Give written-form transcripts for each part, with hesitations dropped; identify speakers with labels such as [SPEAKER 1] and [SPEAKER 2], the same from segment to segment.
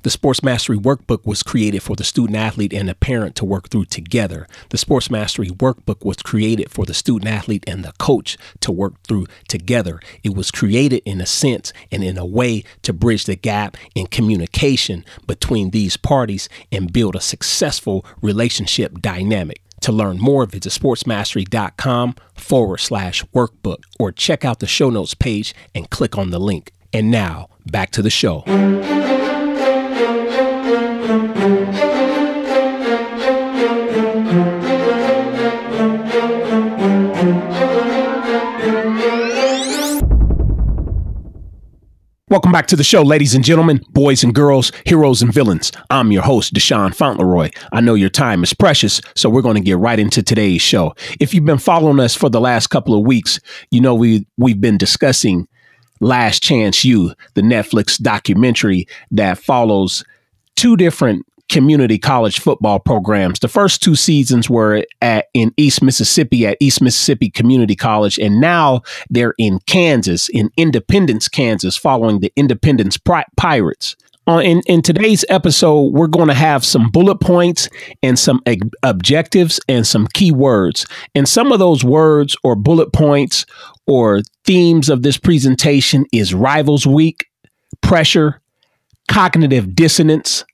[SPEAKER 1] The Sports Mastery Workbook was created for the student athlete and the parent to work through together. The Sports Mastery Workbook was created for the student athlete and the coach to work through together. It was created in a sense and in a way to bridge the gap in communication between these parties and build a successful relationship dynamic. To learn more, visit sportsmastery.com/workbook or check out the show notes page and click on the link. And now back to the show. Welcome back to the show, ladies and gentlemen, boys and girls, heroes and villains. I'm your host, Deshaun Fauntleroy. I know your time is precious, so we're going to get right into today's show. If you've been following us for the last couple of weeks, you know we've been discussing Last Chance U, the Netflix documentary that follows two different community college football programs. The first two seasons were in East Mississippi at East Mississippi Community College, and now they're in Kansas, in Independence, Kansas, following the Independence Pirates. In today's episode, we're going to have some bullet points and some objectives and some key words. And some of those words or bullet points or themes of this presentation is Rivals Week, pressure, cognitive dissonance,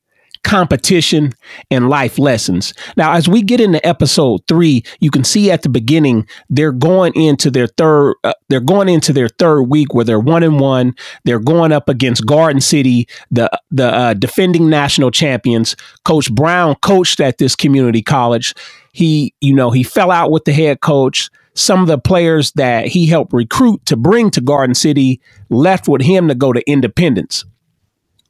[SPEAKER 1] competition, and life lessons. Now, as we get into episode 3, you can see at the beginning they're going into their third week where they're 1-1. They're going up against Garden City, the defending national champions. Coach Brown coached at this community college. He fell out with the head coach. Some of the players that he helped recruit to bring to Garden City left with him to go to Independence.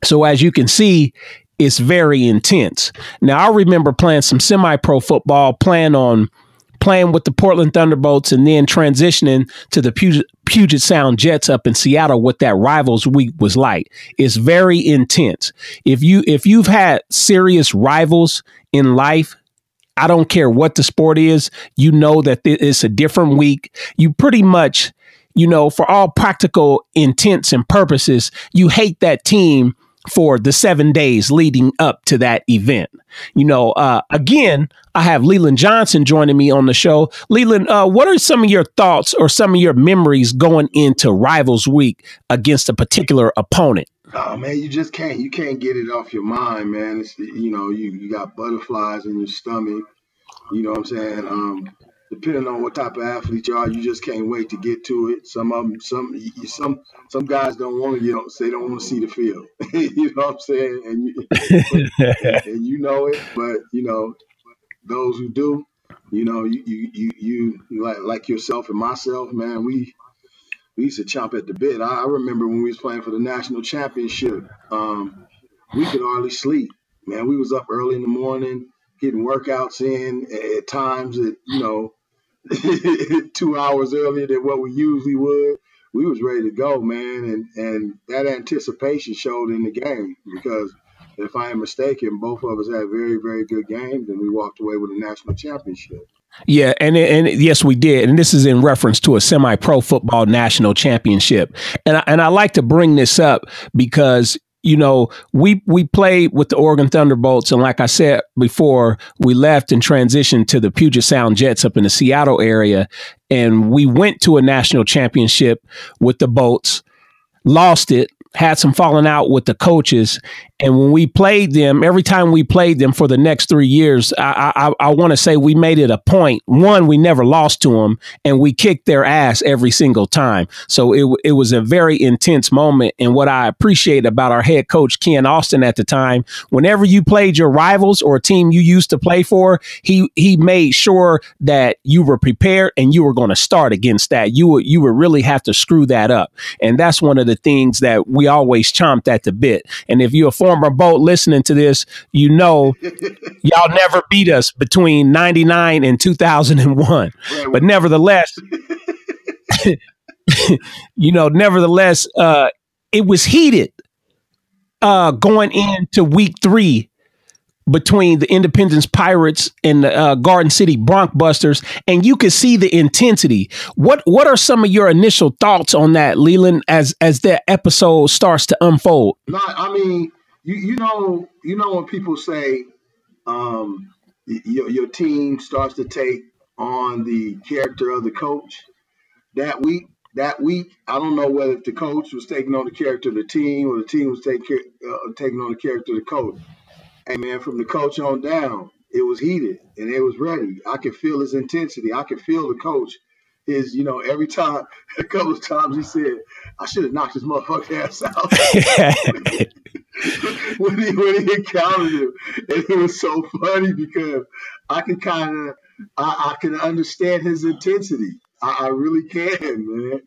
[SPEAKER 1] So as you can see, it's very intense. Now, I remember playing some semi-pro football, playing with the Portland Thunderbolts, and then transitioning to the Puget Sound Jets up in Seattle. What that Rivals Week was like. It's very intense. If you've had serious rivals in life, I don't care what the sport is, you know that it's a different week. You pretty much, for all practical intents and purposes, you hate that team for the 7 days leading up to that event. Again, I have Leland Johnson joining me on the show. Leland, what are some of your thoughts or some of your memories going into Rivals Week against a particular opponent?
[SPEAKER 2] Oh man, you just can't. You can't get it off your mind, man. It's, you got butterflies in your stomach. You know what I'm saying? Depending on what type of athlete you are, you just can't wait to get to it. Some guys don't want to get. They don't want to see the field. You know what I'm saying? And you know it, but those who do, you like yourself and myself, man. We used to chomp at the bit. I remember when we was playing for the national championship. We could hardly sleep, man. We was up early in the morning, getting workouts in at times that 2 hours earlier than what we usually would. We was ready to go, man, and that anticipation showed in the game because if I am mistaken, both of us had very, very good games, and we walked away with a national championship.
[SPEAKER 1] Yeah, and yes, we did. And this is in reference to a semi-pro football national championship. And I like to bring this up because we played with the Oregon Thunderbolts, and like I said before, we left and transitioned to the Puget Sound Jets up in the Seattle area, and we went to a national championship with the Bolts, lost it, had some falling out with the coaches. And when we played them, every time we played them for the next 3 years, I want to say we made it a point. One, we never lost to them, and we kicked their ass every single time. So it was a very intense moment. And what I appreciate about our head coach, Ken Austin, at the time, whenever you played your rivals or a team you used to play for, he made sure that you were prepared and you were going to start against that. You would really have to screw that up. And that's one of the things that we always chomped at the bit. And if you're a former Bolt listening to this, y'all never beat us between 99 and 2001. But nevertheless, it was heated going into week 3 between the Independence Pirates and the Garden City Broncbusters, and you could see the intensity. What are some of your initial thoughts on that, Leland, as the episode starts to unfold?
[SPEAKER 2] No, I mean, you know when people say your team starts to take on the character of the coach that week. That week, I don't know whether the coach was taking on the character of the team or the team was taking on the character of the coach. Hey man, from the coach on down, it was heated and it was ready. I could feel his intensity. I could feel the coach. Every time, a couple of times he said, "I should have knocked his motherfucking ass out." when he encountered him, and it was so funny because I can understand his intensity. I really can, man.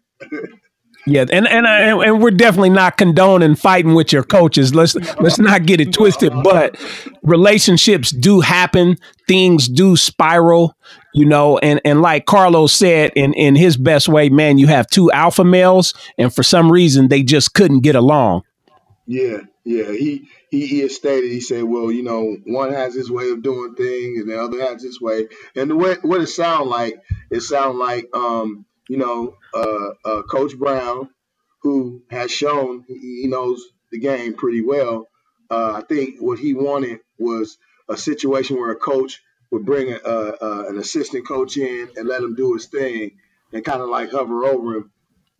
[SPEAKER 1] Yeah, and we're definitely not condoning fighting with your coaches. Let's not get it twisted. But relationships do happen. Things do spiral, and like Carlos said in his best way, man, you have two alpha males, and for some reason they just couldn't get along.
[SPEAKER 2] Yeah. He has stated. He said, well, one has his way of doing things, and the other has his way. And the way what it sounds like, Coach Brown, who has shown he knows the game pretty well. I think what he wanted was a situation where a coach would bring an assistant coach in and let him do his thing and kind of like hover over him.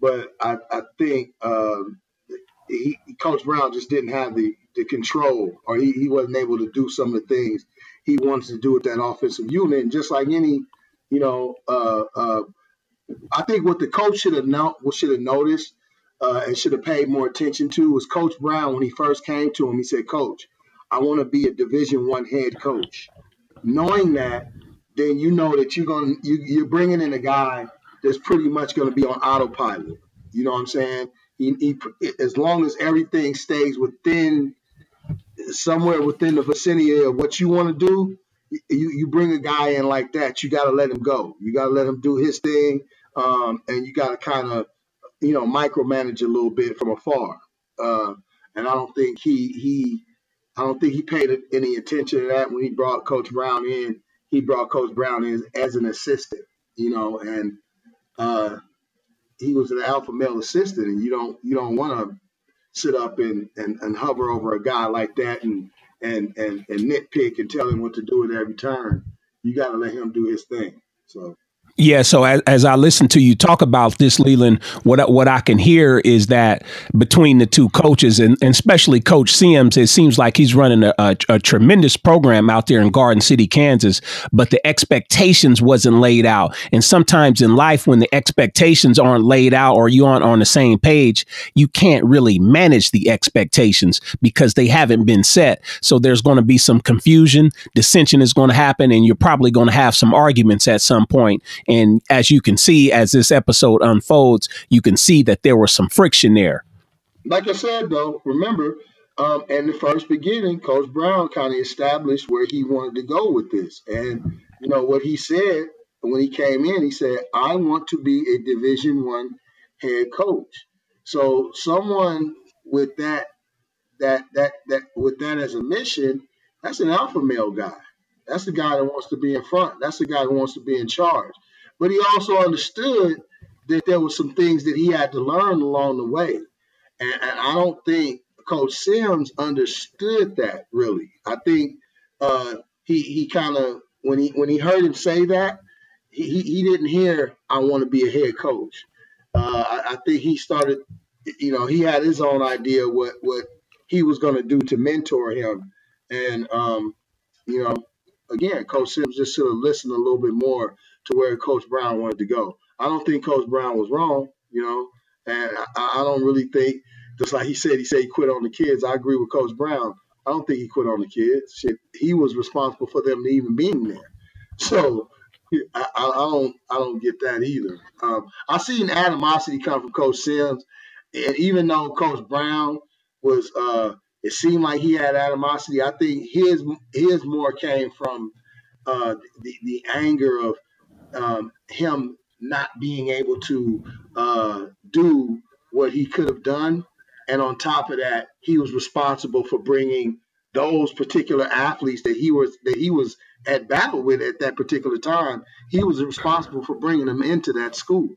[SPEAKER 2] But I think Coach Brown just didn't have the control, or he wasn't able to do some of the things he wanted to do with that offensive unit. And just like any, I think what the coach should have noticed and should have paid more attention to was Coach Brown. When he first came to him, he said, "Coach, I want to be a Division I head coach." Knowing that, then you know that you're bringing in a guy that's pretty much going to be on autopilot. You know what I'm saying? As long as everything stays somewhere within the vicinity of what you want to do, you bring a guy in like that, you got to let him go. You got to let him do his thing, and you got to kind of, micromanage a little bit from afar. And I don't think he paid any attention to that when he brought Coach Brown in. He brought Coach Brown in as an assistant, and he was an alpha male assistant, and you don't want to sit up and hover over a guy like that and nitpick and tell him what to do at every turn. You got to let him do his thing. So.
[SPEAKER 1] Yeah, so as I listen to you talk about this, Leland, what I can hear is that between the two coaches, and especially Coach Sims, it seems like he's running a tremendous program out there in Garden City, Kansas, but the expectations wasn't laid out. And sometimes in life, when the expectations aren't laid out or you aren't on the same page, you can't really manage the expectations because they haven't been set. So there's going to be some confusion, dissension is going to happen, and you're probably going to have some arguments at some point. And as you can see, as this episode unfolds, you can see that there was some friction there.
[SPEAKER 2] Like I said, though, remember, in the first beginning, Coach Brown kind of established where he wanted to go with this. And, what he said when he came in, he said, "I want to be a Division I head coach." So someone with that as a mission, that's an alpha male guy. That's the guy that wants to be in front. That's the guy who wants to be in charge. But he also understood that there were some things that he had to learn along the way. And I don't think Coach Sims understood that really. I think he kind of, when he heard him say that, he didn't hear, "I want to be a head coach." I think he started, he had his own idea what he was going to do to mentor him. And, again, Coach Sims just should have listened a little bit more to where Coach Brown wanted to go. I don't think Coach Brown was wrong, and I don't really think, just like he said he quit on the kids. I agree with Coach Brown. I don't think he quit on the kids. Shit, he was responsible for them even being there. So I don't get that either. I seen animosity come from Coach Sims, and even though Coach Brown was, it seemed like he had animosity. I think his more came from the anger of him not being able to do what he could have done. And on top of that, he was responsible for bringing those particular athletes that he was at battle with at that particular time. He was responsible for bringing them into that school.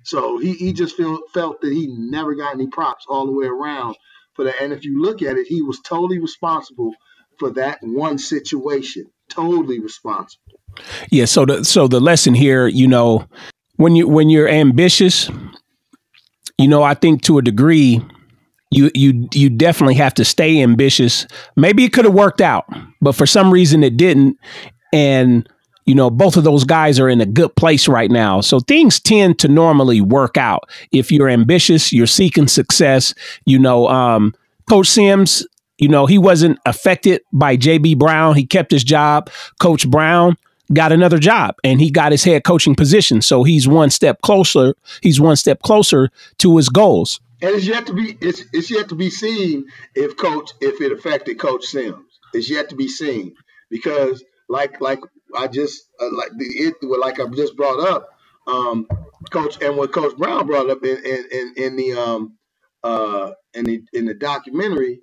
[SPEAKER 2] So he just felt that he never got any props all the way around for that. And if you look at it, he was totally responsible for that one situation. Totally responsible.
[SPEAKER 1] Yeah. So the lesson here, you know, when you're ambitious, you know, I think to a degree, you definitely have to stay ambitious. Maybe it could have worked out, but for some reason it didn't. And, you know, both of those guys are in a good place right now. So things tend to normally work out. If you're ambitious, you're seeking success. You know, Coach Sims, you know, he wasn't affected by J.B. Brown. He kept his job. Coach Brown got another job and he got his head coaching position. So he's one step closer. He's one step closer to his goals.
[SPEAKER 2] And it's yet to be seen if it affected Coach Sims. It's yet to be seen because like I just like I just brought up, Coach, and what Coach Brown brought up in the documentary,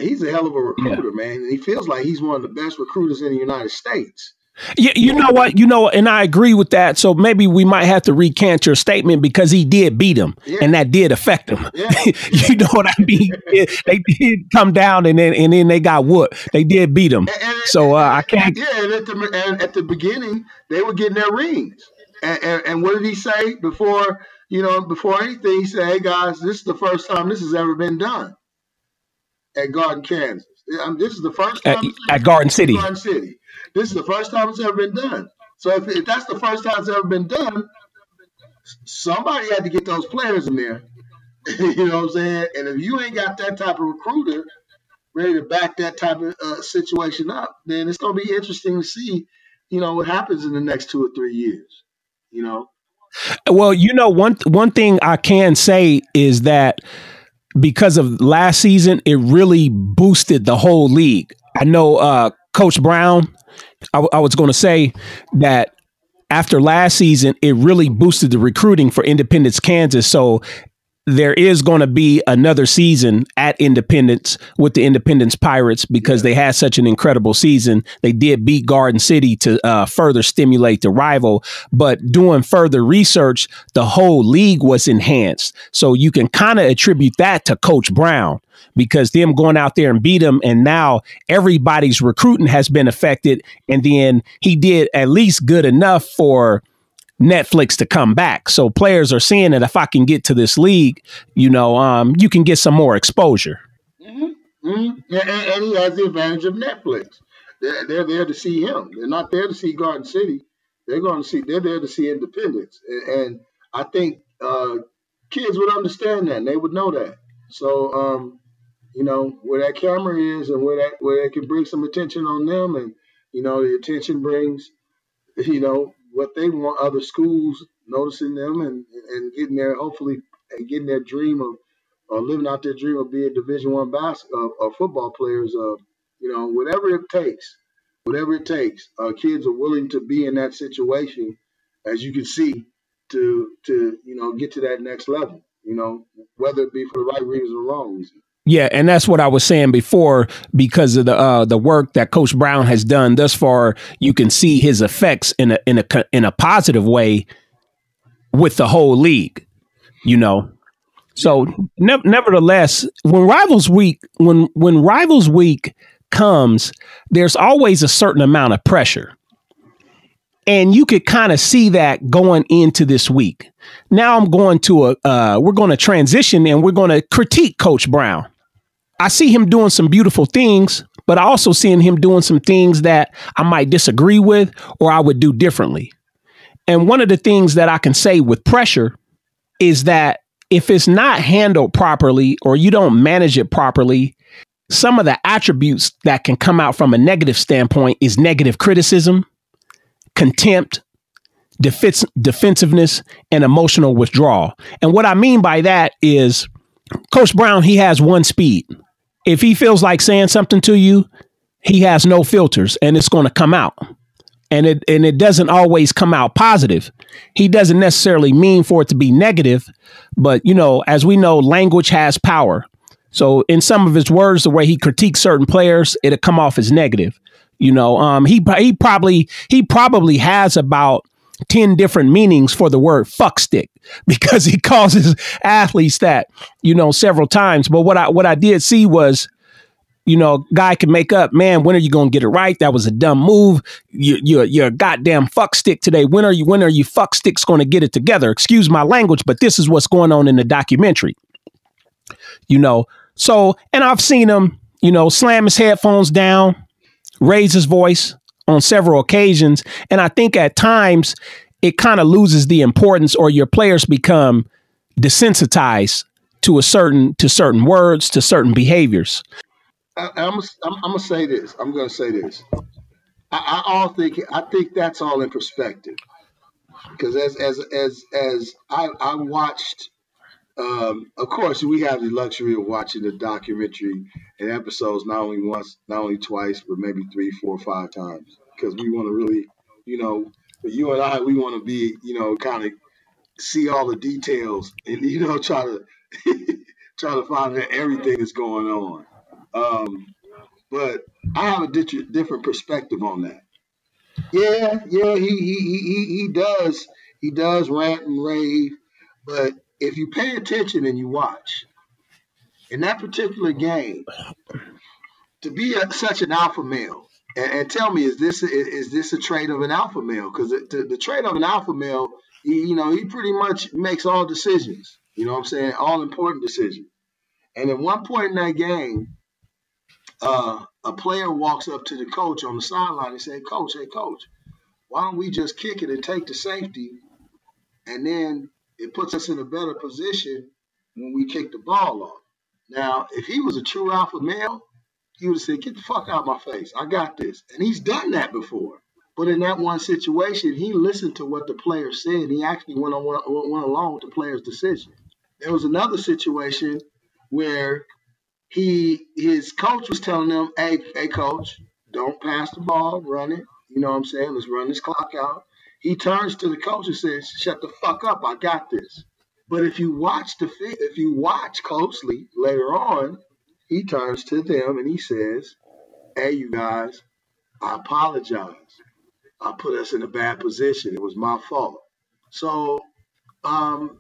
[SPEAKER 2] he's a hell of a recruiter, man, and he feels like he's one of the best recruiters in the United States.
[SPEAKER 1] Yeah, you know what? You know, and I agree with that. So maybe we might have to recant your statement because he did beat him, and that did affect him.
[SPEAKER 2] Yeah.
[SPEAKER 1] You know what I mean? They did come down, and then they got whooped. They did beat him. I can't.
[SPEAKER 2] Yeah, and at the beginning, they were getting their rings. And what did he say before anything? He said, "Hey guys, this is the first time this has ever been done at Garden, Kansas. This is the first time
[SPEAKER 1] at Garden City.
[SPEAKER 2] Garden City. This is the first time it's ever been done. So if that's the first time it's ever been done, somebody had to get those players in there. You know what I'm saying? And if you ain't got that type of recruiter ready to back that type of situation up, then it's going to be interesting to see, you know, what happens in the next 2 or 3 years. You know.
[SPEAKER 1] Well, you know, one thing I can say is that because of last season, it really boosted the whole league. I know Coach Brown, I was going to say that after last season, it really boosted the recruiting for Independence, Kansas. So there is going to be another season at Independence with the Independence Pirates because they had such an incredible season. They did beat Garden City to further stimulate the rival, but doing further research, the whole league was enhanced. So you can kind of attribute that to Coach Brown because them going out there and beat him, and now everybody's recruiting has been affected. And then he did at least good enough for Netflix to come back. So players are seeing that if I can get to this league, you know, you can get some more exposure.
[SPEAKER 2] Mm-hmm. Mm-hmm. And he has the advantage of Netflix. They're there to see him. They're not there to see Garden City. They're there to see Independence. And I think kids would understand that and they would know that. So you know, where that camera is and where it can bring some attention on them, and you know, the attention brings, you know, what they want other schools noticing them and getting their dream of living out their dream of being Division I basketball or football players. You know, whatever it takes, kids are willing to be in that situation, as you can see, to you know, get to that next level. You know, whether it be for the right reason or wrong reason.
[SPEAKER 1] Yeah, and that's what I was saying before. Because of the work that Coach Brown has done thus far, you can see his effects in a positive way with the whole league. You know, so nevertheless, when Rivals Week comes, there's always a certain amount of pressure. And you could kind of see that going into this week. Now we're going to transition and we're going to critique Coach Brown. I see him doing some beautiful things, but I also see him doing some things that I might disagree with or I would do differently. And one of the things that I can say with pressure is that if it's not handled properly or you don't manage it properly, some of the attributes that can come out from a negative standpoint is negative criticism, contempt, defensiveness, and emotional withdrawal. And what I mean by that is Coach Brown, he has one speed. If he feels like saying something to you, he has no filters and it's going to come out. And it doesn't always come out positive. He doesn't necessarily mean for it to be negative, but you know, as we know, language has power. So in some of his words, the way he critiques certain players, it'll come off as negative. You know, he probably has about 10 different meanings for the word fuck stick because he calls his athletes that, several times. But what I did see was, guy can make up, man, when are you going to get it right? That was a dumb move. You're a goddamn fuck stick today. When are you fuck sticks going to get it together? Excuse my language, but this is what's going on in the documentary. So, and I've seen him, slam his headphones down, raise his voice on several occasions. And I think at times it kind of loses the importance, or your players become desensitized to certain words, to certain behaviors.
[SPEAKER 2] I'm gonna say this. I'm gonna say this. I think that's all in perspective, because as I watched. Of course, we have the luxury of watching the documentary and episodes not only once, not only twice, but maybe 3, 4, 5 times, because we want to really, you and I, we want to be, kind of see all the details and, try to find out everything that's going on. But I have a different perspective on that. Yeah, he does rant and rave, but if you pay attention and you watch, in that particular game, to be such an alpha male, and tell me, is this a trait of an alpha male? Because the trait of an alpha male, he pretty much makes all decisions. You know what I'm saying? All important decisions. And at one point in that game, a player walks up to the coach on the sideline and says, hey, coach, why don't we just kick it and take the safety, and then it puts us in a better position when we kick the ball off. Now, if he was a true alpha male, he would have said, get the fuck out of my face. I got this. And he's done that before. But in that one situation, he listened to what the player said. He actually went along with the player's decision. There was another situation where his coach was telling him, hey, coach, don't pass the ball, run it. You know what I'm saying? Let's run this clock out. He turns to the coach and says, shut the fuck up, I got this. But if you watch closely later on, he turns to them and he says, hey, you guys, I apologize. I put us in a bad position. It was my fault. So, and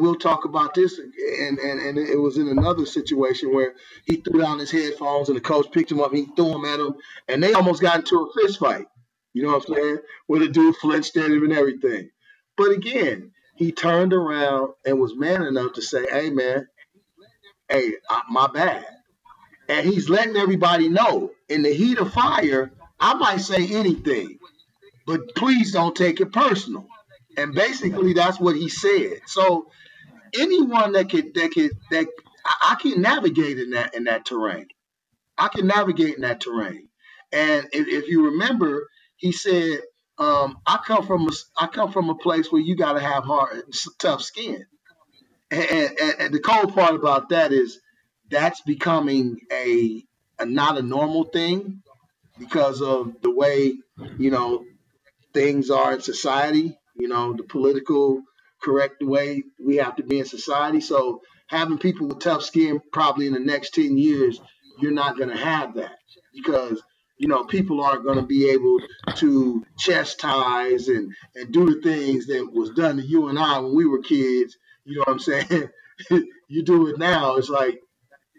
[SPEAKER 2] we'll talk about this, and it was in another situation where he threw down his headphones and the coach picked him up and he threw them at him, and they almost got into a fist fight. You know what I'm saying? Where the dude flinched at him and everything. But again, he turned around and was man enough to say, hey, man, my bad. And he's letting everybody know, in the heat of fire, I might say anything, but please don't take it personal. And basically that's what he said. So anyone that I can navigate in that terrain. I can navigate in that terrain. And if you remember, he said, I come from a place where you got to have tough skin. And the cold part about that is that's becoming not a normal thing because of the way, things are in society, the political correct way we have to be in society. So having people with tough skin, probably in the next 10 years, you're not going to have that because people aren't going to be able to chastise and do the things that was done to you and I when we were kids. You know what I'm saying? You do it now, it's like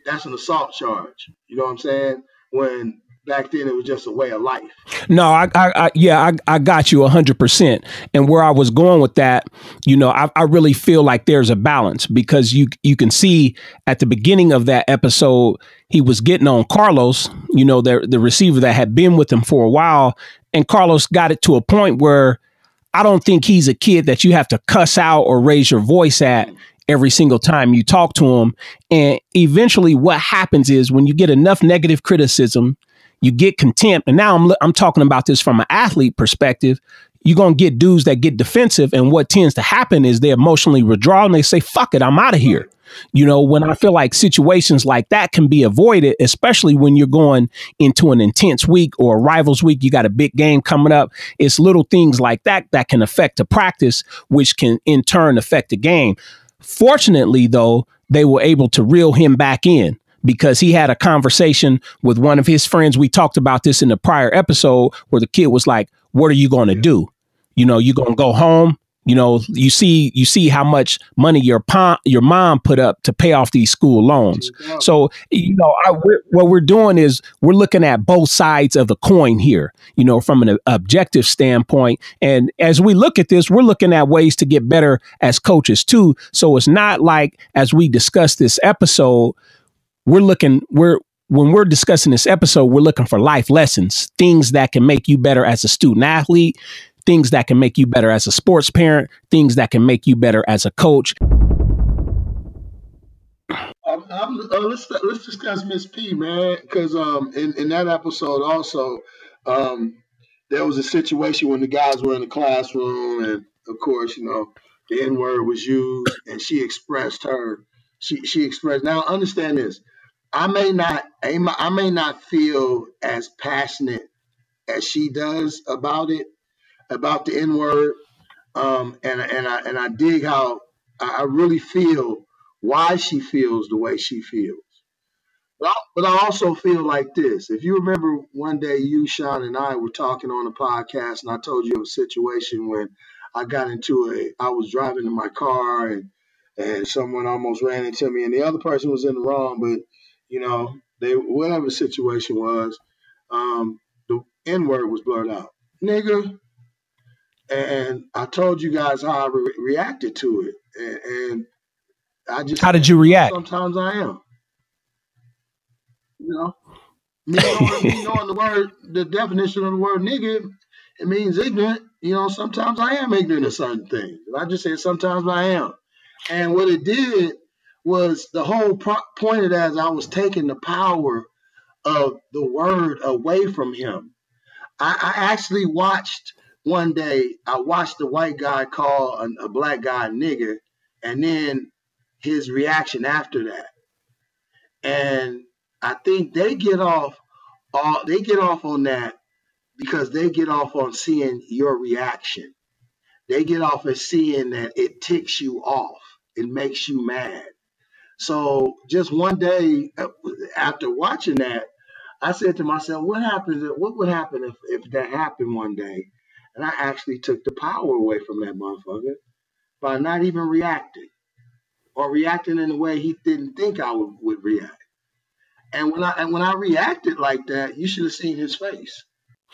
[SPEAKER 2] that's an assault charge. You know what I'm saying? When back then it was just a way of life.
[SPEAKER 1] No, I got you 100%. And where I was going with that, I really feel like there's a balance because you can see at the beginning of that episode, he was getting on Carlos, the receiver that had been with him for a while. And Carlos got it to a point where I don't think he's a kid that you have to cuss out or raise your voice at every single time you talk to him. And eventually what happens is when you get enough negative criticism, you get contempt. And now I'm talking about this from an athlete perspective. You're going to get dudes that get defensive. And what tends to happen is they emotionally withdraw and they say, fuck it, I'm out of here. When I feel like situations like that can be avoided, especially when you're going into an intense week or a rivals week, you got a big game coming up. It's little things like that can affect the practice, which can in turn affect the game. Fortunately, though, they were able to reel him back in because he had a conversation with one of his friends. We talked about this in the prior episode where the kid was like, what are you going to do? you're going to go home. You see how much money your mom put up to pay off these school loans. So, what we're doing is we're looking at both sides of the coin here, from an objective standpoint. And as we look at this, we're looking at ways to get better as coaches too. So it's not like, as we discuss this episode, when we're discussing this episode, we're looking for life lessons, things that can make you better as a student athlete, things that can make you better as a sports parent, things that can make you better as a coach.
[SPEAKER 2] Let's discuss Miss P, man, because in that episode also, there was a situation when the guys were in the classroom, and of course, the N-word was used, and she expressed she expressed. Now, understand this. I may not feel as passionate as she does about the N-word, and I dig how I really feel why she feels the way she feels. But I also feel like this. If you remember one day, you, Sean, and I were talking on a podcast, and I told you of a situation when I was driving in my car, and someone almost ran into me, and the other person was in the wrong, but whatever the situation was, the N-word was blurred out, nigga. And I told you guys how I reacted to it, and I just.
[SPEAKER 1] How did you react?
[SPEAKER 2] Sometimes I am. Me knowing the definition of the word nigga, it means ignorant. Sometimes I am ignorant of certain things. I just said sometimes I am. And what it did was the whole point of that is I was taking the power of the word away from him. I actually watched one day, I watched a white guy call a black guy nigger, and then his reaction after that. And I think they get off on that because they get off on seeing your reaction. They get off at seeing that it ticks you off. It makes you mad. So just one day after watching that, I said to myself, what would happen if that happened one day? And I actually took the power away from that motherfucker by not even reacting, or reacting in a way he didn't think I would react. And when I reacted like that, you should have seen his face.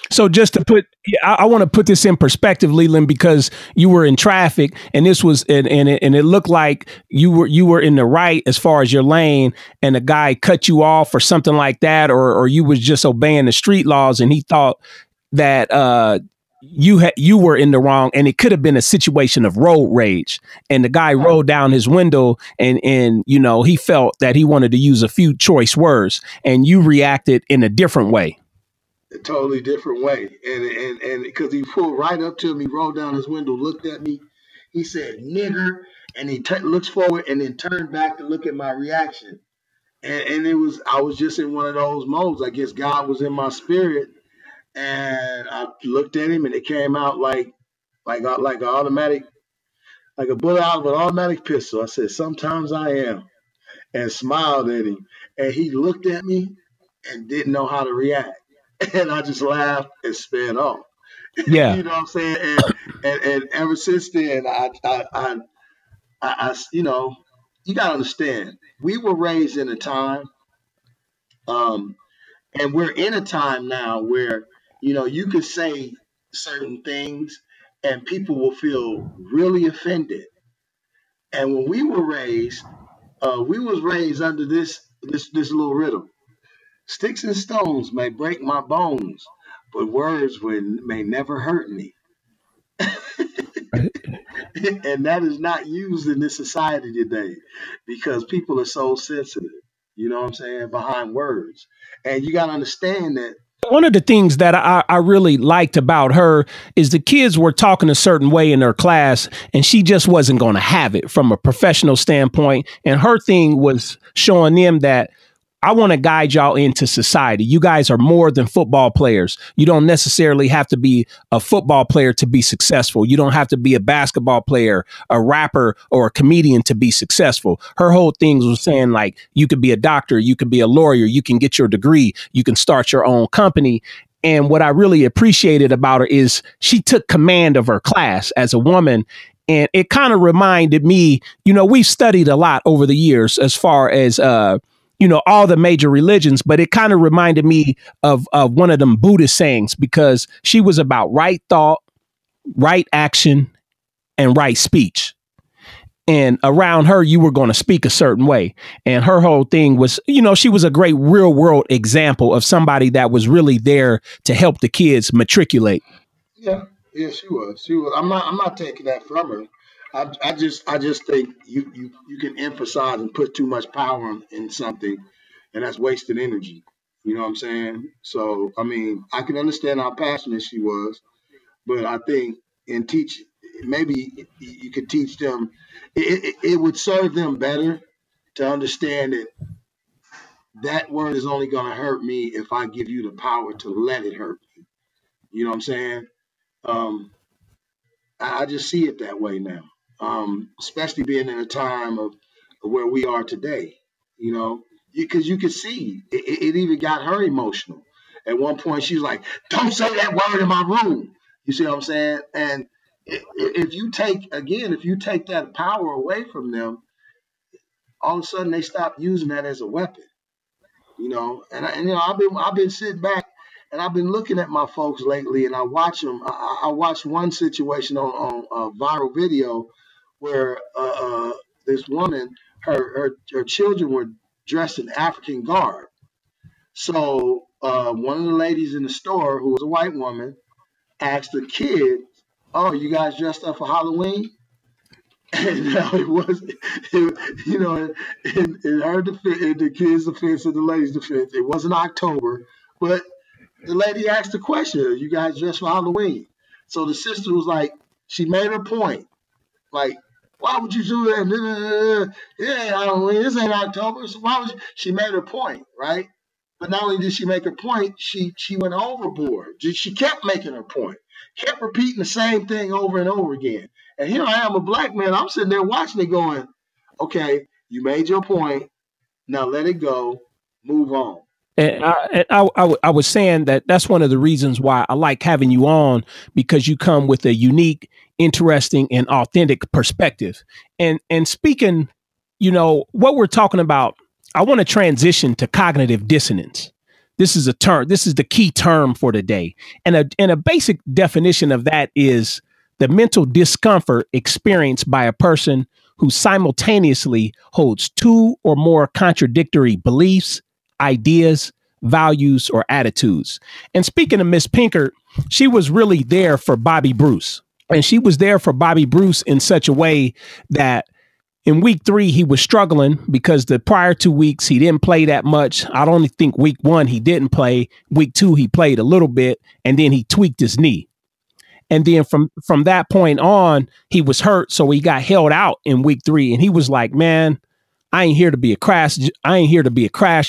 [SPEAKER 1] So just to I want to put this in perspective, Leland, because you were in traffic, and this was, and it looked like you were in the right as far as your lane, and a guy cut you off or something like that, or you was just obeying the street laws, and he thought that you were in the wrong, and it could have been a situation of road rage, and the guy rolled down his window, and he felt that he wanted to use a few choice words, and you reacted in a different way.
[SPEAKER 2] A totally different way, and because he pulled right up to me, rolled down his window, looked at me, he said nigger, and he looks forward and then turned back to look at my reaction, and I was just in one of those modes. I guess God was in my spirit, and I looked at him, and it came out like an automatic, like a bullet out of an automatic pistol. I said, sometimes I am, and smiled at him, and he looked at me and didn't know how to react. And I just laughed and sped off.
[SPEAKER 1] Yeah.
[SPEAKER 2] You know what I'm saying? And ever since then, I you got to understand, we were raised in a time, and we're in a time now where, you could say certain things and people will feel really offended. And when we were raised, was raised under this little riddle. Sticks and stones may break my bones, but words may never hurt me. And that is not used in this society today because people are so sensitive, you know what I'm saying, behind words. And you got to understand that.
[SPEAKER 1] One of the things that I really liked about her is the kids were talking a certain way in her class, and she just wasn't going to have it from a professional standpoint. And her thing was showing them that I want to guide y'all into society. You guys are more than football players. You don't necessarily have to be a football player to be successful. You don't have to be a basketball player, a rapper, or a comedian to be successful. Her whole thing was saying, like, you could be a doctor, you could be a lawyer, you can get your degree, you can start your own company. And what I really appreciated about her is she took command of her class as a woman. And it kind of reminded me, we've studied a lot over the years as far as, all the major religions, but it kind of reminded me of one of them Buddhist sayings, because she was about right thought, right action, and right speech. And around her, you were going to speak a certain way. And her whole thing was, she was a great real world example of somebody that was really there to help the kids matriculate.
[SPEAKER 2] Yeah, she was. I'm not taking that from her. I just think you can emphasize and put too much power in something, and that's wasted energy. You know what I'm saying? So, I mean, I can understand how passionate she was, but I think maybe you could teach them. It would serve them better to understand that that word is only going to hurt me if I give you the power to let it hurt me. You know what I'm saying? Um, I just see it that way now, especially being in a time of where we are today. Because you could see it even got her emotional. At one point, she was like, "Don't say that word in my room." You see what I'm saying? And if you take that power away from them, all of a sudden they stop using that as a weapon. I've been sitting back and I've been looking at my folks lately, and I watch them. I watched one situation on a viral video where this woman, her children were dressed in African garb. So one of the ladies in the store, who was a white woman, asked the kid, "Oh, you guys dressed up for Halloween?" And now it was, in her defense, in the kid's defense and the lady's defense, it wasn't October, but the lady asked the question, "Are you guys dressed for Halloween?" So the sister was like, she made her point, like, "Why would you do that? It ain't Halloween. This ain't October." So why would she made her point, right? But not only did she make her point, she went overboard. She kept making her point, kept repeating the same thing over and over again. And here I am, a black man. I'm sitting there watching it going, "Okay, you made your point. Now let it go. Move on."
[SPEAKER 1] And I was saying that's one of the reasons why I like having you on, because you come with a unique, interesting, and authentic perspective. And speaking, what we're talking about, I want to transition to cognitive dissonance. This is a term. This is the key term for today. And a basic definition of that is the mental discomfort experienced by a person who simultaneously holds two or more contradictory beliefs, ideas, values, or attitudes. And speaking of Miss Pinkert, she was really there for Bobby Bruce. And she was there for Bobby Bruce in such a way that in week 3, he was struggling because the prior 2 weeks, he didn't play that much. I don't think week 1, he didn't play. Week 2, he played a little bit, and then he tweaked his knee. And then from that point on, he was hurt. So he got held out in week 3. And he was like, "Man, I ain't here to be a crash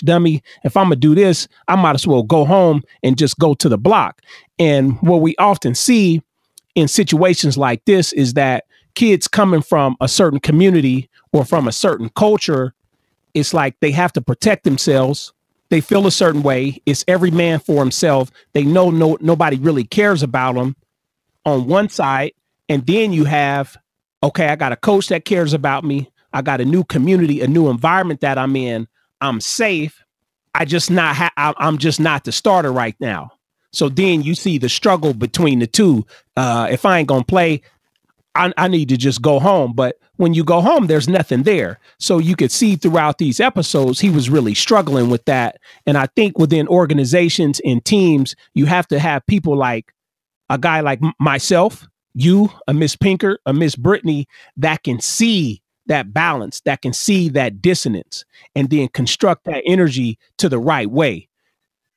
[SPEAKER 1] dummy. If I'm going to do this, I might as well go home and just go to the block." And what we often see in situations like this is that kids coming from a certain community or from a certain culture, it's like they have to protect themselves. They feel a certain way. It's every man for himself. They know nobody really cares about them on one side. And then you have, okay, I got a coach that cares about me. I got a new community, a new environment that I'm in. I'm safe. I'm just not the starter right now. So then you see the struggle between the two. If I ain't going to play, I need to just go home. But when you go home, there's nothing there. So you could see throughout these episodes, he was really struggling with that. And I think within organizations and teams, you have to have people like a guy like myself, you, a Miss Pinkert, a Miss Brittany, that can see that balance, that can see that dissonance, and then construct that energy to the right way.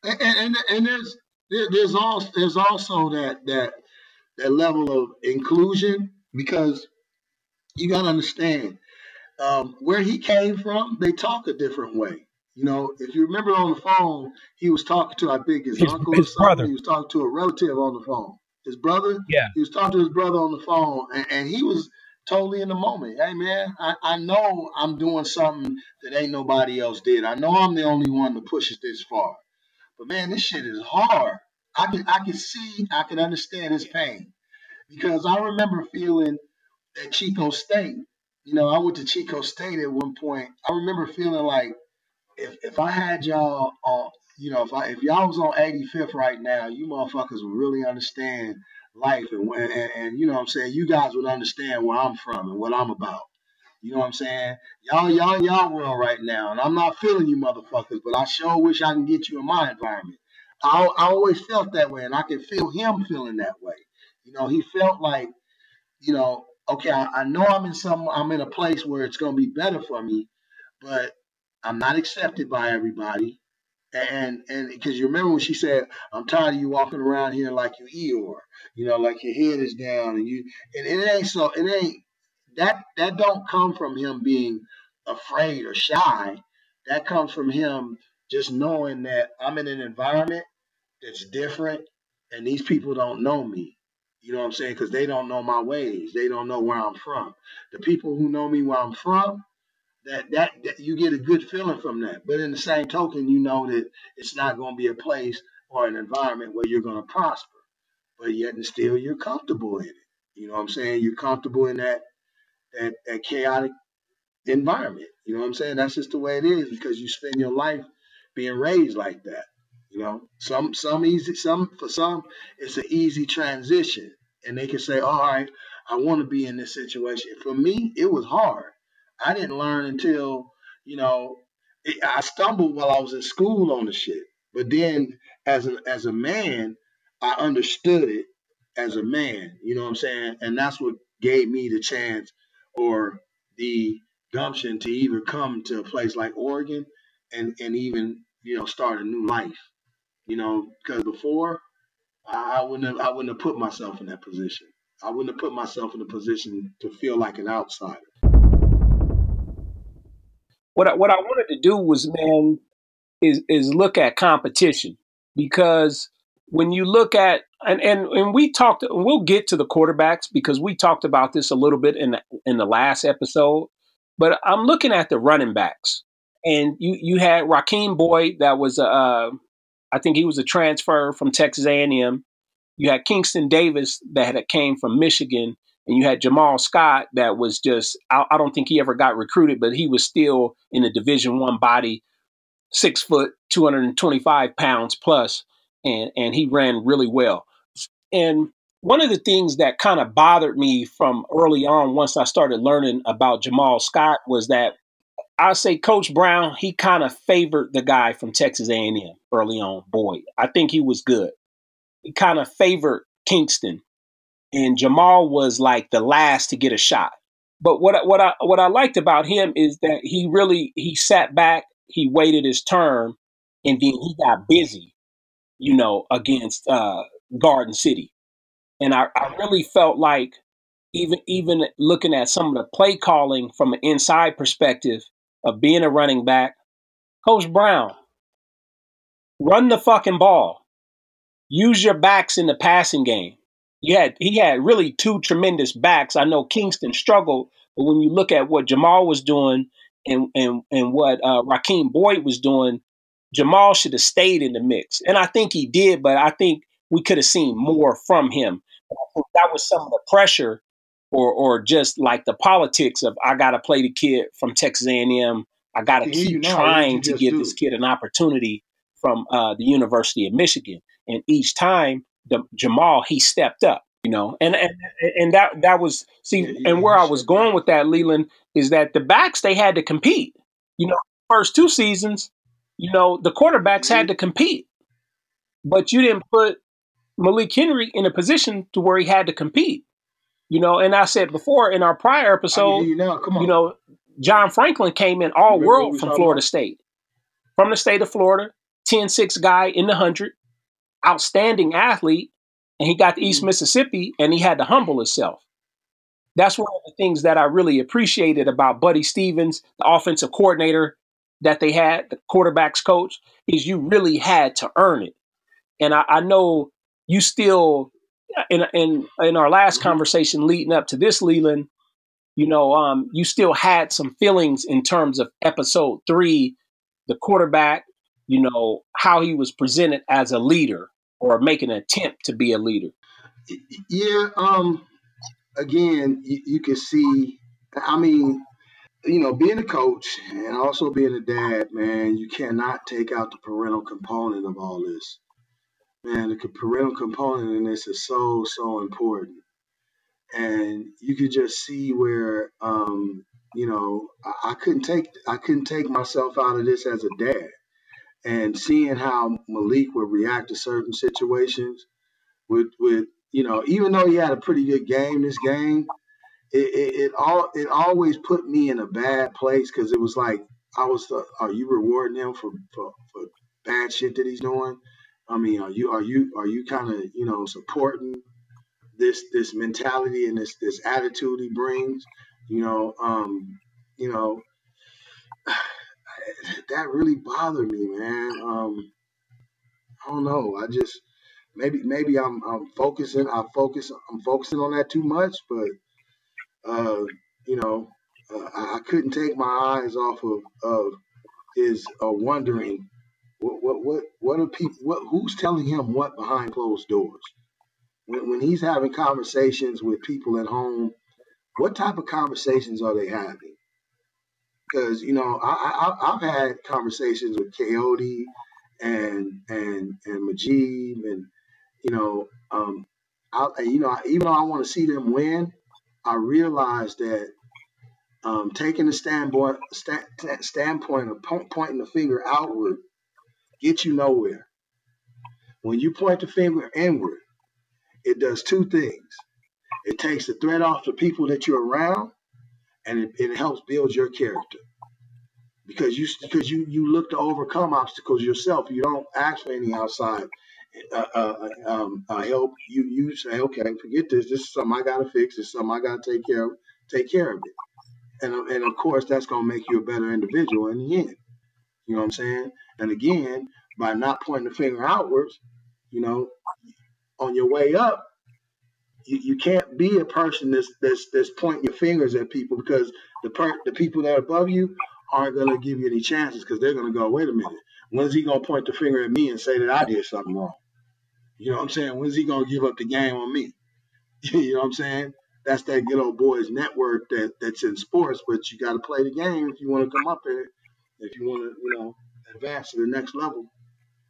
[SPEAKER 2] And there's also that level of inclusion, because you got to understand where he came from. They talk a different way. If you remember on the phone, he was talking to, I think, his uncle or something.
[SPEAKER 1] Brother.
[SPEAKER 2] He was talking to a relative on the phone. His brother?
[SPEAKER 1] Yeah.
[SPEAKER 2] He was talking to his brother on the phone, and he was totally in the moment. "Hey, man, I know I'm doing something that ain't nobody else did. I know I'm the only one that pushes this far. But, man, this shit is hard. I can understand his pain because I remember feeling at Chico State. You know, I went to Chico State at one point. I remember feeling like if I had y'all on, you know, if y'all was on 85th right now, you motherfuckers would really understand life and you know what I'm saying. You guys would understand where I'm from and what I'm about. You know what I'm saying? Y'all in y'all world right now, and I'm not feeling you motherfuckers, but I sure wish I can get you in my environment. I always felt that way, and I can feel him feeling that way. You know, he felt like, you know, okay, I know I'm in a place where it's gonna be better for me, but I'm not accepted by everybody. And because you remember when she said, "I'm tired of you walking around here like you Eeyore, you know, like your head is down," and it ain't so, it ain't that don't come from him being afraid or shy. That comes from him just knowing that I'm in an environment that's different, and these people don't know me. You know what I'm saying? Because they don't know my ways. They don't know where I'm from. The people who know me where I'm from, that you get a good feeling from that. But in the same token, you know that it's not going to be a place or an environment where you're going to prosper. But yet and still, you're comfortable in it. You know what I'm saying? You're comfortable in that chaotic environment. You know what I'm saying? That's just the way it is because you spend your life being raised like that. You know, for some it's an easy transition, and they can say, "All right, I want to be in this situation." For me, it was hard. I didn't learn until you know I stumbled while I was in school on the shit, but then as a man, I understood it as a man. You know what I'm saying? And that's what gave me the chance or the gumption to even come to a place like Oregon and even start a new life. Because before I wouldn't have put myself in that position. I wouldn't have put myself in a position to feel like an outsider.
[SPEAKER 1] What I wanted to do was, man, is look at competition, because when you look at and we talked, and we'll get to the quarterbacks because we talked about this a little bit in the last episode, but I'm looking at the running backs, and you had Raheem Boyd, that was I think he was a transfer from Texas A&M. You had Kingston Davis that had came from Michigan, and you had Jamal Scott that was just I don't think he ever got recruited, but he was still in a Division I body, 6 foot, 225 pounds plus, and he ran really well. And one of the things that kind of bothered me from early on, once I started learning about Jamal Scott, was that I say Coach Brown, he kind of favored the guy from Texas A&M early on, Boyd. I think he was good. He kind of favored Kingston, and Jamal was like the last to get a shot. But what I liked about him is that he sat back, he waited his turn, and then he got busy, against Garden City. And I really felt like even looking at some of the play calling from an inside perspective of being a running back, Coach Brown, run the fucking ball. Use your backs in the passing game. He had really two tremendous backs. I know Kingston struggled, but when you look at what Jamal was doing and what Raheem Boyd was doing, Jamal should have stayed in the mix. And I think he did, but I think we could have seen more from him. I think that was some of the pressure or just like the politics of, I got to play the kid from Texas A&M. I got to keep trying to give this kid an opportunity from the University of Michigan. And each time, Jamal, he stepped up, and that was, and where I was going with that, Leland, is that the backs, they had to compete. First two seasons, the quarterbacks had to compete, but you didn't put Malik Henry in a position to where he had to compete. And I said before in our prior episode, John Franklin came in all world from Florida State, from the state of Florida, 10-6 guy in the 100, outstanding athlete, and he got to East Mississippi and he had to humble himself. That's one of the things that I really appreciated about Buddy Stevens, the offensive coordinator that they had, the quarterback's coach, is you really had to earn it. And I know you still, in our last conversation leading up to this, Leland, you still had some feelings in terms of episode 3, the quarterback, how he was presented as a leader. or make an attempt to be a leader?
[SPEAKER 2] Yeah. Again, you can see. I mean, being a coach and also being a dad, man, you cannot take out the parental component of all this. Man, the parental component in this is so important. And you could just see where, I couldn't take myself out of this as a dad. And seeing how Malik would react to certain situations with even though he had a pretty good game this game, it always put me in a bad place because it was like are you rewarding him for bad shit that he's doing? I mean, are you kind of supporting this mentality and this attitude he brings? You know, you know that really bothered me, man. I don't know. I just maybe I'm focusing. I'm focusing on that too much, but uh, you know, I couldn't take my eyes off of his wondering what are people who's telling him what behind closed doors when he's having conversations with people at home. What type of conversations are they having? Because I've had conversations with Coyote and Majid and even though I want to see them win, I realize that taking a standpoint of pointing the finger outward gets you nowhere. When you point the finger inward, it does two things. It takes the threat off the people that you're around, and it helps build your character. Because you look to overcome obstacles yourself. You don't ask for any outside help. You say, okay, forget this. This is something I got to fix. This is something I got to take care of. Take care of it. And of course, that's going to make you a better individual in the end. You know what I'm saying? And again, by not pointing the finger outwards, on your way up, you can't be a person that's pointing your fingers at people because the people that are above you aren't going to give you any chances because they're going to go, wait a minute, when's he going to point the finger at me and say that I did something wrong? You know what I'm saying? When's he going to give up the game on me? You know what I'm saying? That's that good old boys network that's in sports, but you got to play the game if you want to come up in it. If you want to, advance to the next level,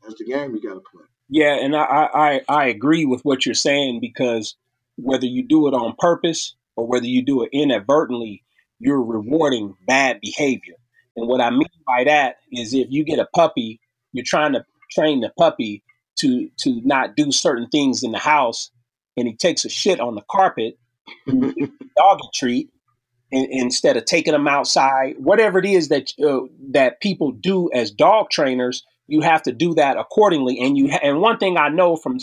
[SPEAKER 2] that's the game you got to play.
[SPEAKER 1] Yeah, and I agree with what you're saying because whether you do it on purpose or whether you do it inadvertently, you're rewarding bad behavior. And what I mean by that is if you get a puppy, you're trying to train the puppy to not do certain things in the house, and he takes a shit on the carpet, doggy treat, instead of taking them outside, whatever it is that people do as dog trainers, you have to do that accordingly. And and one thing I know from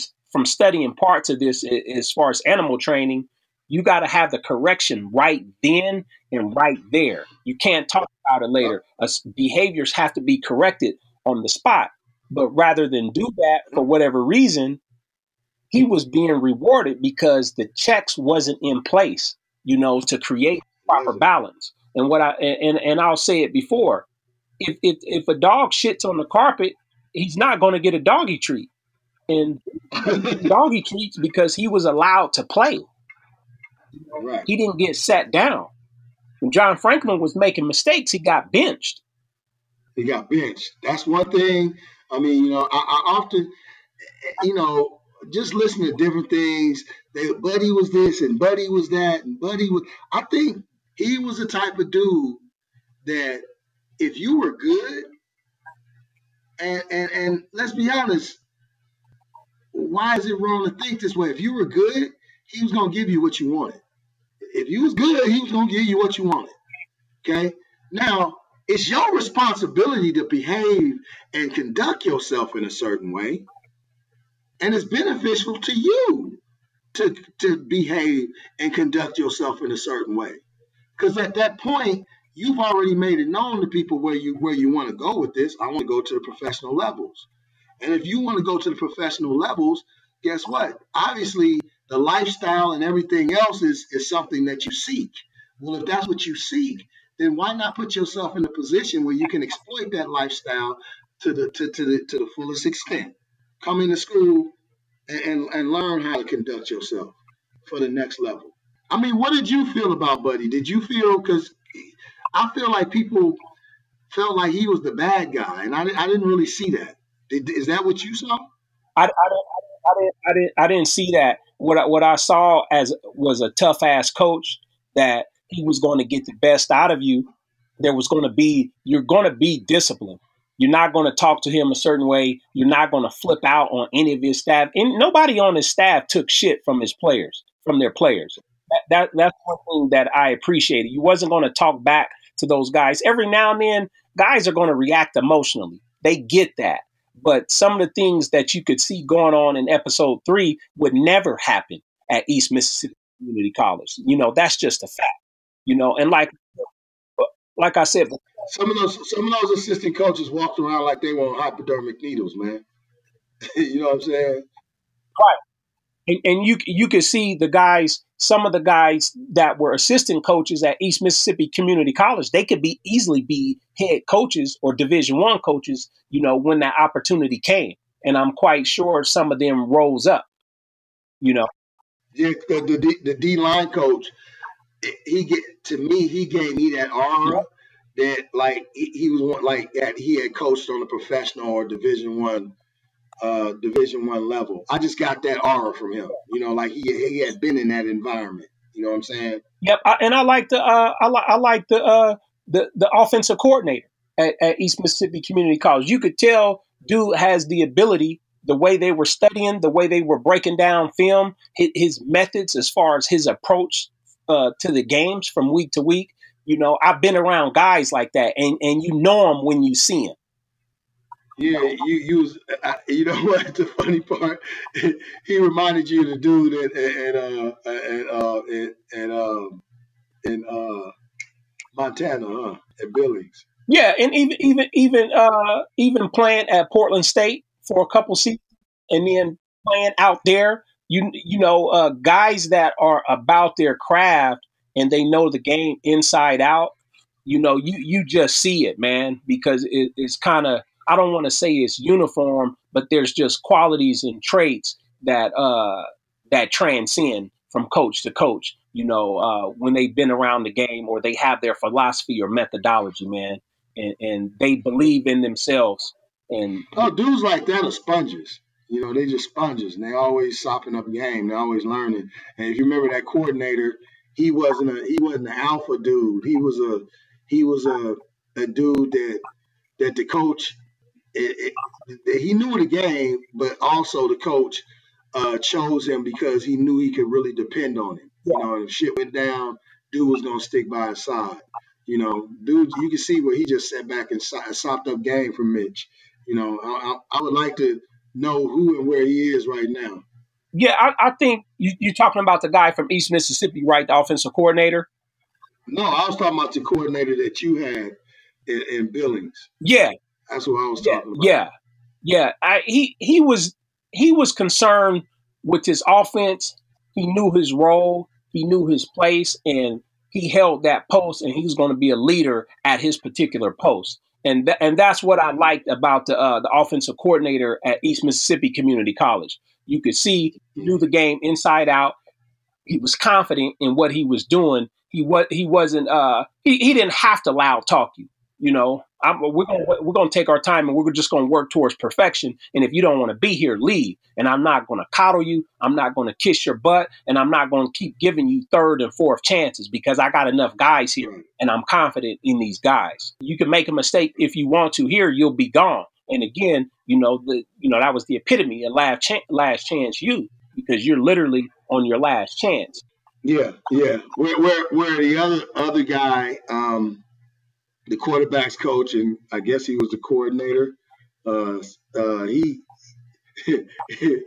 [SPEAKER 1] studying parts of this, as far as animal training, you got to have the correction right then and right there. You can't talk about it later. Behaviors have to be corrected on the spot. But rather than do that for whatever reason, he was being rewarded because the checks wasn't in place, to create proper balance. And I'll say it before, if a dog shits on the carpet, he's not going to get a doggy treat. And doggy treats because he was allowed to play.
[SPEAKER 2] Right.
[SPEAKER 1] He didn't get sat down. When John Franklin was making mistakes, he got benched.
[SPEAKER 2] He got benched. That's one thing. I mean, I often, just listen to different things. Buddy was this and Buddy was that and Buddy was. I think he was the type of dude that if you were good, and let's be honest, why is it wrong to think this way? If you were good, he was gonna give you what you wanted. If you was good, he was gonna give you what you wanted. Okay. Now it's your responsibility to behave and conduct yourself in a certain way. And it's beneficial to you to behave and conduct yourself in a certain way. Because at that point, you've already made it known to people where you want to go with this. I want to go to the professional levels. And if you want to go to the professional levels, guess what? Obviously, the lifestyle and everything else is something that you seek. Well, if that's what you seek, then why not put yourself in a position where you can exploit that lifestyle to the fullest extent? Coming to school, and learn how to conduct yourself for the next level. I mean, what did you feel about Buddy? Did you feel, because I feel like people felt like he was the bad guy, and I didn't really see that. Is that what you saw?
[SPEAKER 1] I didn't see that. What I saw as was a tough ass coach that he was going to get the best out of you. You're going to be disciplined. You're not going to talk to him a certain way. You're not going to flip out on any of his staff. And nobody on his staff took shit from their players. That's one thing that I appreciated. You wasn't going to talk back to those guys. Every now and then, guys are going to react emotionally. They get that. But some of the things that you could see going on in episode 3 would never happen at East Mississippi Community College. That's just a fact. And like I said,
[SPEAKER 2] some of those assistant coaches walked around like they were on hypodermic needles, man. You know what I'm saying?
[SPEAKER 1] Right. And you could see some of the guys that were assistant coaches at East Mississippi Community College, they could easily be head coaches or Division I coaches, when that opportunity came. And I'm quite sure some of them rose up,
[SPEAKER 2] Yeah, the D line coach, he gave me that aura that like he was one, like that he had coached on a professional or Division I level. I just got that aura from him, like he had been in that environment. You know what I'm saying?
[SPEAKER 1] Yep. I like the offensive coordinator at East Mississippi Community College. You could tell dude has the ability, the way they were studying, the way they were breaking down film, his methods as far as his approach to the games from week to week. I've been around guys like that, and you know them when you see them.
[SPEAKER 2] Yeah, you know what? The funny part, he reminded you of the dude in Montana, huh? At Billings.
[SPEAKER 1] Yeah, and even playing at Portland State for a couple seasons, and then playing out there, guys that are about their craft and they know the game inside out. You just see it, man, because it's kind of, I don't want to say it's uniform, but there's just qualities and traits that transcend from coach to coach. When they've been around the game or they have their philosophy or methodology, man, and they believe in themselves. And
[SPEAKER 2] dudes like that are sponges. They just sponges, and they always sopping up game. They're always learning. And if you remember that coordinator, he wasn't an alpha dude. He was a dude that the coach. He knew the game, but also the coach chose him because he knew he could really depend on him. If shit went down, dude was gonna stick by his side. Dude, you can see where he just sat back and sopped up game from Mitch. I would like to know who and where he is right now.
[SPEAKER 1] Yeah, I think you're talking about the guy from East Mississippi, right? The offensive coordinator.
[SPEAKER 2] No, I was talking about the coordinator that you had in Billings.
[SPEAKER 1] Yeah.
[SPEAKER 2] That's what I was talking about.
[SPEAKER 1] Yeah. He was concerned with his offense. He knew his role. He knew his place, and he held that post. And he was going to be a leader at his particular post. And that's what I liked about the offensive coordinator at East Mississippi Community College. You could see he knew the game inside out. He was confident in what he was doing. He wasn't. He didn't have to loud talk you. We're gonna take our time and we're just gonna work towards perfection. And if you don't want to be here, leave. And I'm not gonna coddle you. I'm not gonna kiss your butt, and I'm not gonna keep giving you third and fourth chances because I got enough guys here, and I'm confident in these guys. You can make a mistake if you want to here, you'll be gone. And again, that was the epitome of last chance you, because you're literally on your last chance.
[SPEAKER 2] Yeah. Where the other guy, the quarterback's coach, and I guess he was the coordinator. He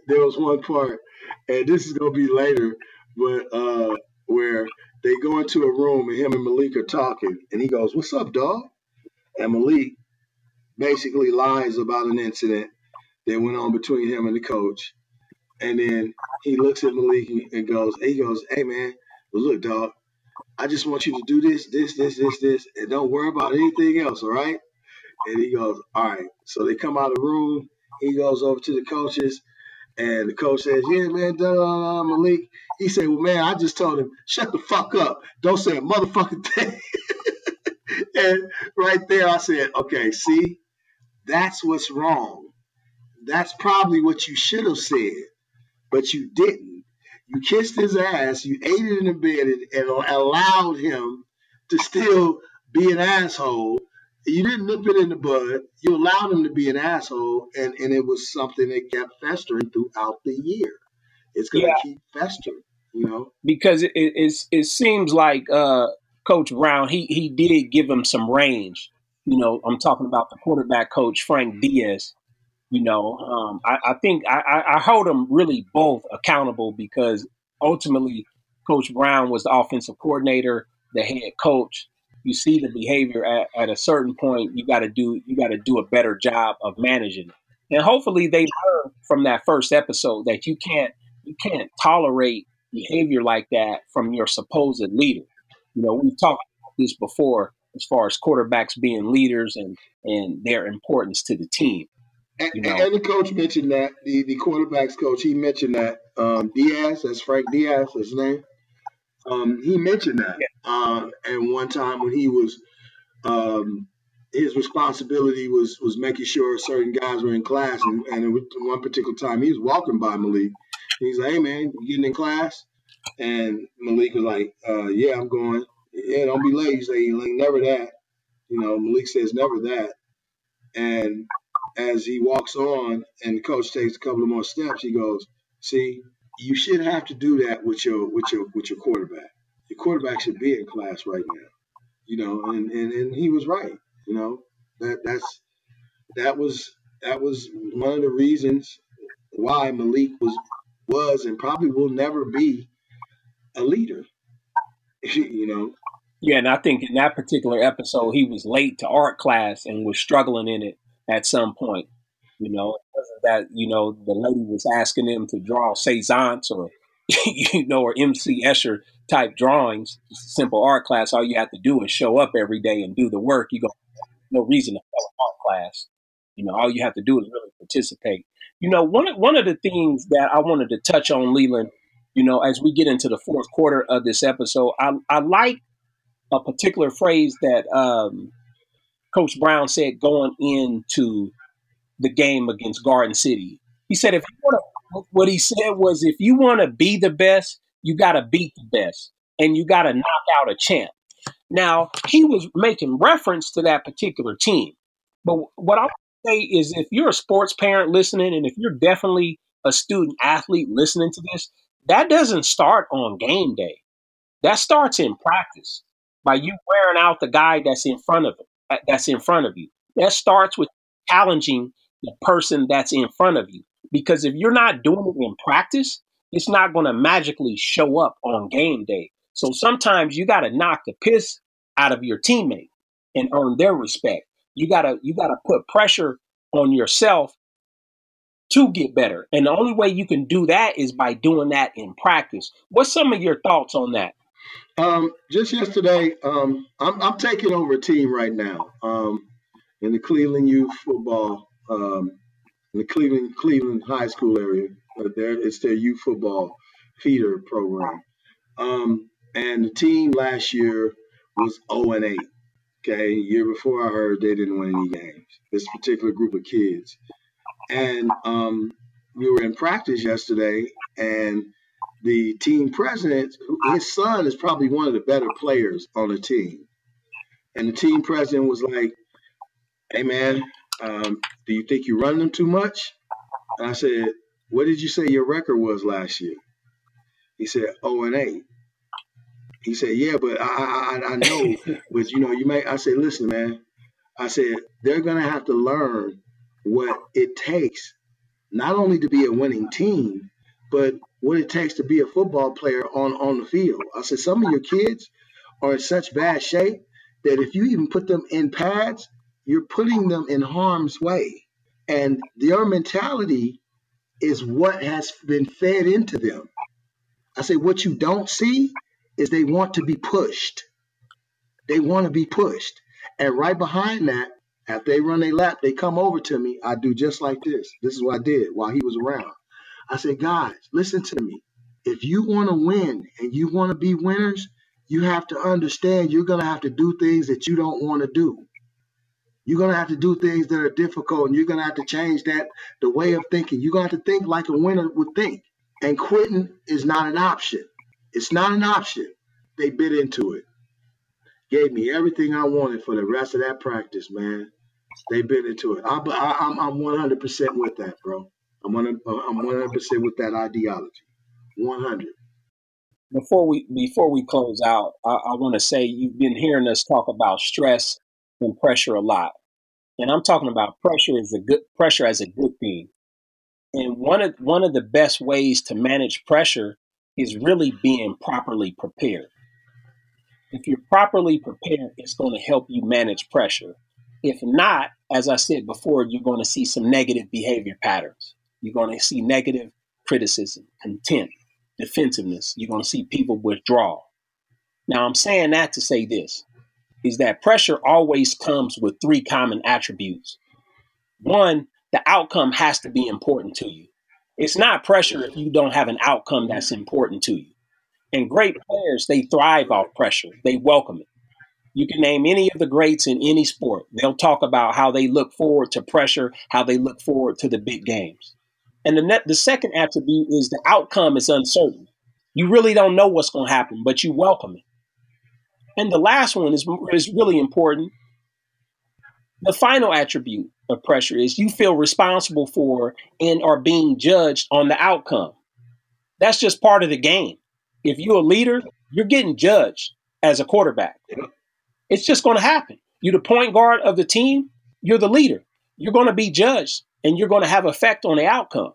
[SPEAKER 2] there was one part, and this is gonna be later, but where they go into a room and him and Malik are talking, and he goes, "What's up, dog?" And Malik basically lies about an incident that went on between him and the coach, and then he looks at Malik and goes, "Hey man, well, look, dog. I just want you to do this, and don't worry about anything else, all right?" And he goes, "All right." So they come out of the room. He goes over to the coaches, And the coach says, yeah, man, Malik. He said, well, man, I just told him, shut the fuck up. Don't say a motherfucking thing. And right there, I said, okay, see, that's what's wrong. That's probably what you should have said, but you didn't. You kissed his ass, you ate it in the bed, and allowed him to still be an asshole. You didn't nip it in the bud. You allowed him to be an asshole, and it was something that kept festering throughout the year. It's going to keep festering, you know?
[SPEAKER 1] Because it seems like Coach Brown, he did give him some range. You know, I'm talking about the quarterback coach, Frank Diaz. You know, I think I hold them really both accountable because ultimately Coach Brown was the offensive coordinator, the head coach. You see the behavior at a certain point. You got to do a better job of managing it. And hopefully they learn from that first episode that you can't tolerate behavior like that from your supposed leader. You know, we've talked about this before as far as quarterbacks being leaders and their importance to the team.
[SPEAKER 2] And the coach mentioned that, the quarterback's coach, he mentioned that Diaz, that's Frank Diaz, his name. He mentioned that. And one time when he was, his responsibility was making sure certain guys were in class. And one particular time he was walking by Malik. He's like, hey, man, you getting in class? And Malik was like, yeah, I'm going. Yeah, don't be late. He's like, never that. You know, Malik says, never that. And as he walks on and the coach takes a couple of more steps, he goes, see, you shouldn't have to do that with your quarterback. Your quarterback should be in class right now. You know, and he was right. You know, that was one of the reasons why Malik was and probably will never be a leader. You know.
[SPEAKER 1] Yeah, and I think in that particular episode, he was late to art class and was struggling in it at some point. You know, that the lady was asking him to draw Cezanne or or MC Escher type drawings. Just a simple art class. All you have to do is show up every day and do the work. You go, no reason to fail an art class. You know, all you have to do is really participate. You know, one of the things that I wanted to touch on, Leland, you know, as we get into the fourth quarter of this episode, I like a particular phrase that Coach Brown said going into the game against Garden City. He said, what he said was, if you want to be the best, you got to beat the best, and you got to knock out a champ. Now, he was making reference to that particular team. But what I would say is, if you're a sports parent listening, and if you're definitely a student athlete listening to this, that doesn't start on game day. That starts in practice by you wearing out the guy that's in front of you. That starts with challenging the person that's in front of you. Because if you're not doing it in practice, it's not going to magically show up on game day. So sometimes you got to knock the piss out of your teammate and earn their respect. You got to put pressure on yourself to get better. And the only way you can do that is by doing that in practice. What's some of your thoughts on that?
[SPEAKER 2] Just yesterday, I'm taking over a team right now in the Cleveland youth football, in the Cleveland high school area. It's their youth football feeder program. And the team last year was 0-8. Okay, the year before I heard they didn't win any games. This particular group of kids, and we were in practice yesterday, and the team president, his son is probably one of the better players on the team. And the team president was like, hey, man, do you think you're running them too much? And I said, what did you say your record was last year? He said, 0-8. He said, yeah, but I know, but you may. I said, listen, man. I said, they're going to have to learn what it takes, not only to be a winning team, but what it takes to be a football player on the field. I said, some of your kids are in such bad shape that if you even put them in pads, you're putting them in harm's way. And their mentality is what has been fed into them. I say, what you don't see is they want to be pushed. They want to be pushed. And right behind that, after they run their lap, they come over to me. I do just like this. This is what I did while he was around. I said, guys, listen to me. If you want to win and you want to be winners, you have to understand you're going to have to do things that you don't want to do. You're going to have to do things that are difficult, and you're going to have to change the way of thinking. You're going to have to think like a winner would think. And quitting is not an option. It's not an option. They bit into it. Gave me everything I wanted for the rest of that practice, man. They bit into it. I'm 100% with that, bro. I'm 100% with that ideology. 100.
[SPEAKER 1] Before we close out, I want to say you've been hearing us talk about stress and pressure a lot, and I'm talking about pressure as a good thing. And one of the best ways to manage pressure is really being properly prepared. If you're properly prepared, it's going to help you manage pressure. If not, as I said before, you're going to see some negative behavior patterns. You're going to see negative criticism, contempt, defensiveness. You're going to see people withdraw. Now, I'm saying that to say this, is that pressure always comes with three common attributes. One, the outcome has to be important to you. It's not pressure if you don't have an outcome that's important to you. And great players, they thrive off pressure. They welcome it. You can name any of the greats in any sport. They'll talk about how they look forward to pressure, how they look forward to the big games. And the second attribute is the outcome is uncertain. You really don't know what's going to happen, but you welcome it. And the last one is really important. The final attribute of pressure is you feel responsible for and are being judged on the outcome. That's just part of the game. If you're a leader, you're getting judged as a quarterback. It's just going to happen. You're the point guard of the team. You're the leader. You're going to be judged, and you're going to have effect on the outcome.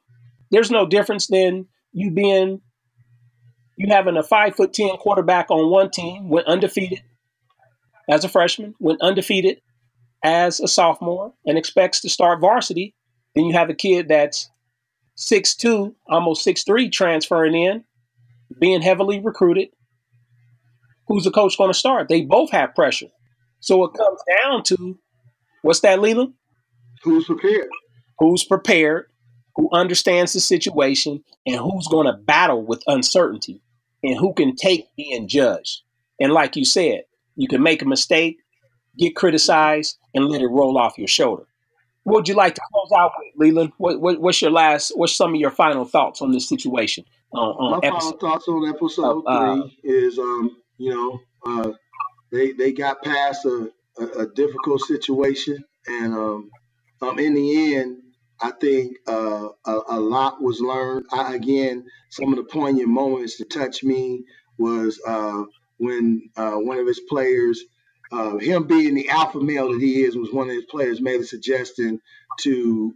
[SPEAKER 1] There's no difference than you having a 5'10" quarterback on one team, went undefeated as a freshman, went undefeated as a sophomore, and expects to start varsity. Then you have a kid that's 6'2", almost 6'3", transferring in, being heavily recruited. Who's the coach going to start? They both have pressure. So it comes down to, what's that, Leland?
[SPEAKER 2] Who's prepared?
[SPEAKER 1] Who's prepared, who understands the situation, and who's going to battle with uncertainty, and who can take being judged. And like you said, you can make a mistake, get criticized, and let it roll off your shoulder. What would you like to close out with, Leland? What's some of your final thoughts on this situation?
[SPEAKER 2] My final thoughts on episode 3 is, they got past a difficult situation, and in the end, I think a lot was learned. Some of the poignant moments that touched me was when one of his players, him being the alpha male that he is, was one of his players made a suggestion to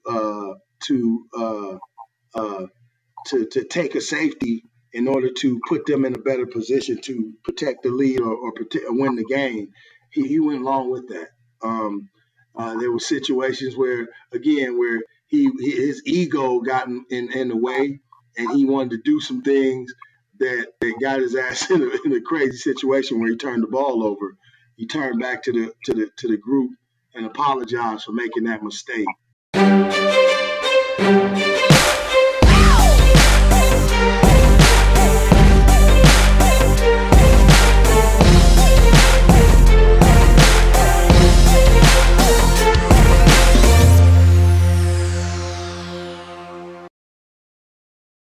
[SPEAKER 2] take a safety in order to put them in a better position to protect the lead or win the game. He went along with that. There were situations where his ego got in the way, and he wanted to do some things that got his ass in a crazy situation where he turned the ball over. He turned back to the group and apologized for making that mistake.